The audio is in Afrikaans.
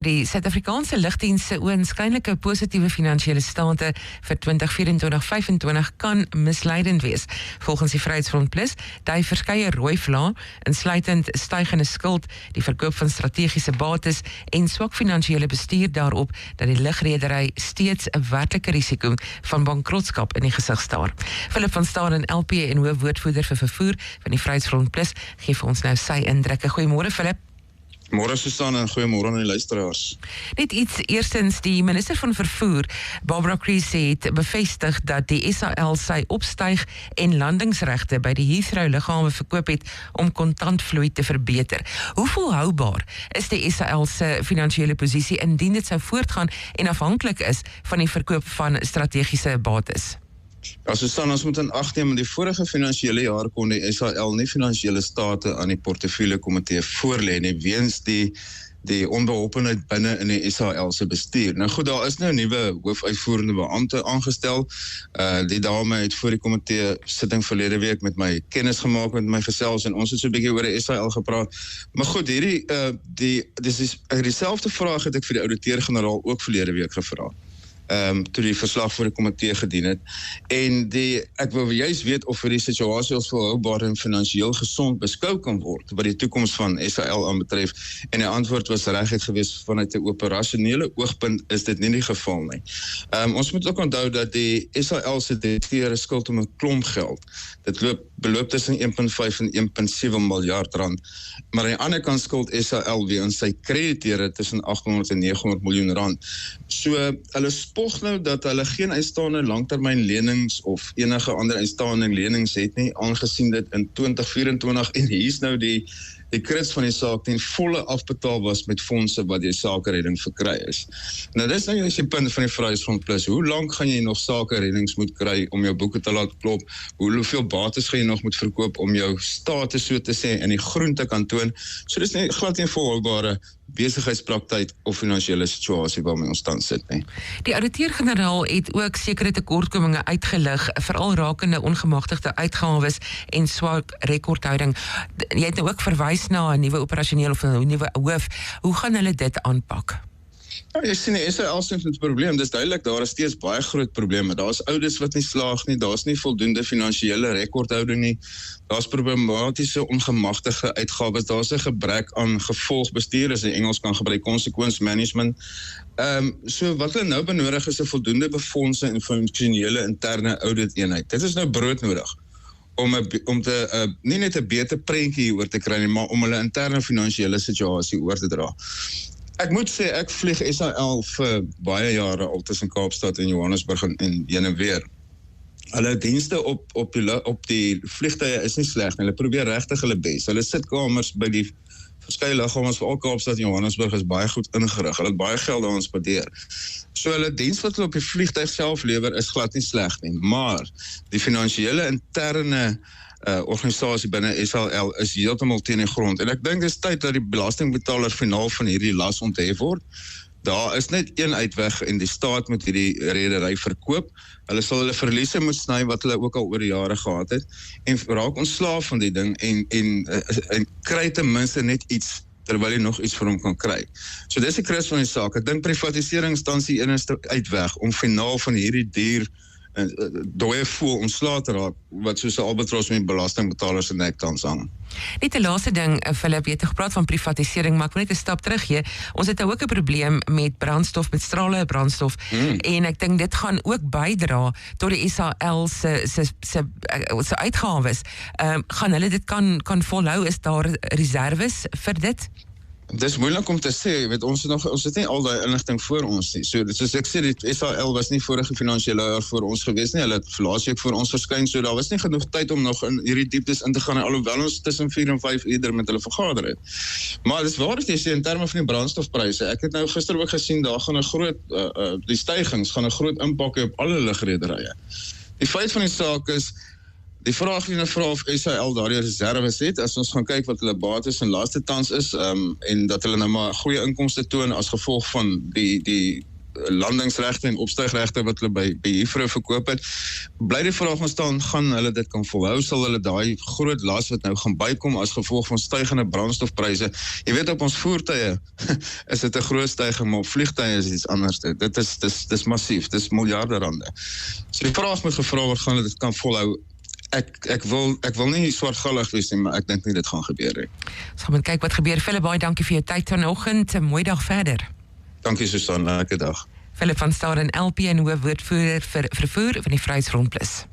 Die Suid-Afrikaanse lugdiens se oënskynlike positiewe finansiële state vir 2024-25 kan misleidend wees. Volgens die Vryheidsfront Plus, dui verskeie rooi vlae, insluitend stygende skuld, die verkoop van strategiese bates en swak finansiële bestuur daarop dat die lugredery steeds 'n werklike risiko van bankrotskap in die gesig staar. Philip van Staden, LP en hoofwoordvoerder vir vervoer van die Vryheidsfront Plus, gee vir ons nou sy indrukke. Goeiemôre Philip. Môre Susan en goeiemôre aan die luisteraars. Net iets eerstens, die minister van vervoer, Barbara Creezy, het bevestig dat die SAL sy opstyg en landingsregte by die Heathrow lughawe verkoop het om kontantvloei te verbeter. Hoe volhoubaar is die SAL se finansiële posisie indien dit sou voortgaan en afhanklik is van die verkoop van strategiese bates? Ja, Susan, ons moet in ag neem, in die vorige finansiële jaar kon die SAL nie finansiële state aan die portefeulje komitee voorlê nie, weens die onbeholpenheid binne in die SAL se bestuur. Nou goed, daar is nou 'n nuwe hoofuitvoerende beampte aangestel. Die dame het voor die komitee sitting verlede week met my kennis gemaak, met my gesels, en ons het so 'n bietjie oor die SAL gepraat. Maar goed, dieselfde vraag het ek vir die ouditeur-generaal ook verlede week gevra. Toe die verslag voor die komitee gedien het. En ek wil juist weet of die situasie as volhoubaar en finansiëel gesond beskou kan word, wat die toekoms van SAL aanbetref. En die antwoord was reguit gewees, vanuit 'n operasionele oogpunt is dit nie die geval nie. Ons moet ook onthou dat die SAL se debiteure skuld om 'n klomp geld. Dit beloop tussen 1,5 en 1,7 miljard rand. Maar aan die ander kant skuld SAL weer aan sy krediteure tussen 800 en 900 miljoen rand. So, hulle spog nou dat hulle geen uitstaande langtermyn lenings of enige ander uitstaande lenings het nie, aangesien dit in 2024 en hier's nou die krits van die saak ten volle afbetaal was met fondse wat die sakeredding verkry is. Nou dis nou juist die punt van die Vryheidsfront Plus. Hoe lank gaan jy nog sakereddings moet kry om jou boeke te laat klop? Hoeveel bates gaan jy nog moet verkoop om jou status so te sê in die groen te kan toon? So dis nie glad nie volhoubare besigheidspraktyk of finansiële situasie waarmee ons tans sit nie. Die ouditeur-generaal het ook sekere tekortkominge uitgelig, veral rakende ongemagtigde uitgawes en swak rekordhouding. Jy het nou ook verwys na 'n nuwe operasionele of 'n nuwe hoof. Hoe gaan hulle dit aanpak? Ja, jy sien, die SAL se probleem, dis duidelik, daar is steeds baie groot probleme. Daar's audits wat nie slaag nie, daar's nie voldoende finansiële rekordhouding nie, daar's problematiese ongemagtigde uitgawes, daar's 'n gebrek aan gevolgbestuur, as jy Engels kan gebruik, consequence management. So wat hulle nou benodig is 'n voldoende befondse en funksionele interne audit eenheid. Dit is nou broodnodig om nie net 'n beter prentjie hieroor te kry nie, maar om hulle interne finansiële situasie oor te dra. Ek moet sê, ek vlieg SAL vir baie jare al tussen Kaapstad en Johannesburg en heen en weer. Hulle dienste op die vliegtuie is nie sleg nie. Hulle probeer regtig hulle bes. Hulle sitkamers by die verskeie lughawens vir al Kaapstad en Johannesburg is baie goed ingerig. Hulle het baie geld daaraan spandeer. So hulle diens wat hulle op die vliegtuig self lewer is glad nie sleg nie. Maar die finansiële interne organisasie binne SAL is heeltemal teen die grond. En ek dink dis tyd dat die belastingbetaler finaal van hierdie las onthef word. Daar is net een uitweg en die staat moet hierdie redery verkoop. Hulle sal hulle verliese moet sny wat hulle ook al oor die jare gehad het en raak ontslaaf van die ding en kry ten minste net iets terwyl jy nog iets vir hom kan kry. So dis die kruis van die saak. Ek dink privatisering staan die enigste uitweg om finaal van hierdie dooie voel ontslae te raak, wat soos 'n albatros met belastingbetalers se nek tans hang. Net 'n laaste ding, Philip, jy het gepraat van privatisering, maar ek wil net 'n stap terug gee. Ons het nou ook 'n probleem met brandstof, met strale brandstof, en ek dink dit gaan ook bydra tot die SAL se uitgawes. Gaan hulle dit kan volhou? Is daar reserves vir dit? Dis moeilik om te sê, weet, ons het nie al daai inligting voor ons nie. So, soos ek sê, die SAL was nie vorige finansiële jaar voor ons gewees nie, hulle het laas week voor ons verskyn, so daar was nie genoeg tyd om nog in hierdie dieptes in te gaan, alhoewel ons tussen 4 en 5 uur met hulle vergader het. Maar dis waar jy sê, in terme van die brandstofpryse, ek het nou gister ook gesien, daar gaan die stygings gaan 'n groot impak hê op alle lugrederye. Die feit van die saak is, die vraag die vra of SAL daardie reserves het, as ons gaan kyk wat hulle bates en laste tans is, en dat hulle nou maar goeie inkomste toon as gevolg van die landingsregte en opstygregte wat hulle by Heathrow verkoop het. Bly die vraag ons staan, gaan hulle dit kan volhou? Sal hulle daai groot las wat nou gaan bykom as gevolg van stygende brandstofpryse? Jy weet op ons voertuie is dit 'n groot styging, maar op vliegtuie is iets anders. Dit is massief, dis miljarde rande. So die vraag moet gevra word, gaan hulle dit kan volhou? Ek wil nie swartgallig wees nie, maar ek dink nie dit gaan gebeur nie. Ons gaan kyk wat gebeur. Philip, baie dankie vir jou tyd vanoggend. 'n Mooi dag verder. Dankie Susan, lekker dag. Philip van Staden, LP en hoofwoordvoerder vir vervoer van die Vryheidsfront Plus.